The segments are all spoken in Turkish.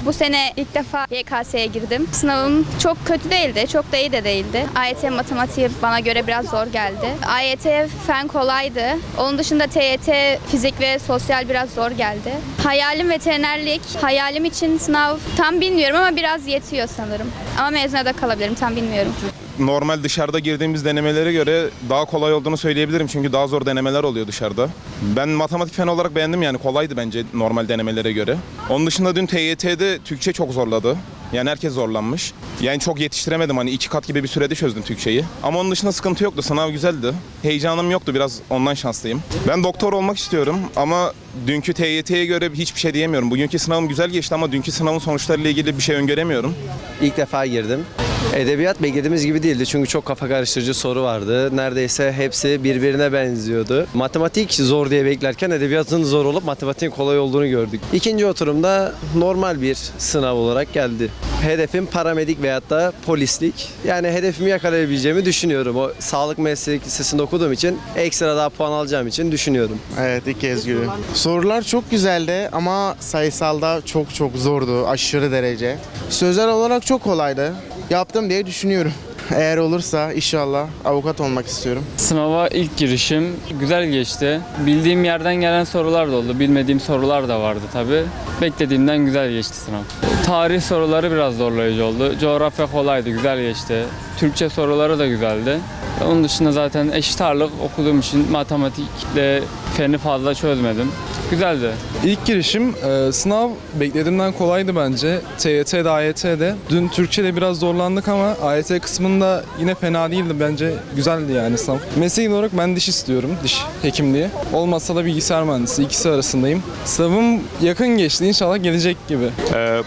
Bu sene ilk defa YKS'ye girdim. Sınavım çok kötü değildi, çok da iyi de değildi. AYT matematiği bana göre biraz zor geldi. AYT fen kolaydı. Onun dışında TYT fizik ve sosyal biraz zor geldi. Hayalim veterinerlik. Hayalim için sınav tam bilmiyorum ama biraz yetiyor sanırım. Ama mezuna da kalabilirim, tam bilmiyorum. Normal dışarıda girdiğimiz denemelere göre daha kolay olduğunu söyleyebilirim. Çünkü daha zor denemeler oluyor dışarıda. Ben matematik fen olarak beğendim, yani kolaydı bence normal denemelere göre. Onun dışında dün TYT'de Türkçe çok zorladı. Yani herkes zorlanmış. Yani çok yetiştiremedim, hani 2 kat gibi bir sürede çözdüm Türkçeyi. Ama onun dışında sıkıntı yoktu, sınav güzeldi. Heyecanım yoktu, biraz ondan şanslıyım. Ben doktor olmak istiyorum ama dünkü TYT'ye göre hiçbir şey diyemiyorum. Bugünkü sınavım güzel geçti ama dünkü sınavın sonuçlarıyla ilgili bir şey öngöremiyorum. İlk defa girdim. Edebiyat beklediğimiz gibi değildi çünkü çok kafa karıştırıcı soru vardı. Neredeyse hepsi birbirine benziyordu. Matematik zor diye beklerken edebiyatın zor olup matematiğin kolay olduğunu gördük. İkinci oturumda normal bir sınav olarak geldi. Hedefim paramedik veyahut da polislik. Yani hedefimi yakalayabileceğimi düşünüyorum. O sağlık meslek lisesinde okuduğum için ekstra daha puan alacağım için düşünüyorum. Evet, ilk kez giriyorum. Sorular çok güzeldi ama sayısalda çok zordu, aşırı derece. Sözel olarak çok kolaydı. Yaptım diye düşünüyorum. Eğer olursa inşallah avukat olmak istiyorum. Sınava ilk girişim güzel geçti. Bildiğim yerden gelen sorular da oldu. Bilmediğim sorular da vardı tabii. Beklediğimden güzel geçti sınav. Tarih soruları biraz zorlayıcı oldu. Coğrafya kolaydı, güzel geçti. Türkçe soruları da güzeldi. Onun dışında zaten eşit ağırlık okuduğum için matematikle feni fazla çözmedim. Güzeldi. İlk girişim sınav beklediğimden kolaydı bence. TYT'de, AYT'de. Dün Türkçe'de biraz zorlandık ama AYT kısmında yine fena değildi bence. Güzeldi yani sınav. Meslek olarak ben diş istiyorum. Diş hekimliği. Olmazsa da bilgisayar mühendisi. İkisi arasındayım. Sınavım yakın geçti. İnşallah gelecek gibi.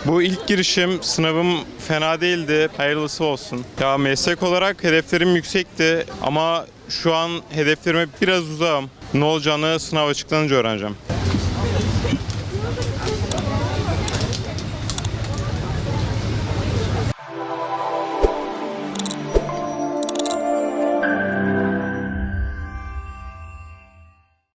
Bu ilk girişim sınavım fena değildi. Hayırlısı olsun. Ya meslek olarak hedeflerim yüksekti ama şu an hedeflerime biraz uzağım. Ne olacağını sınav açıklanınca öğreneceğim.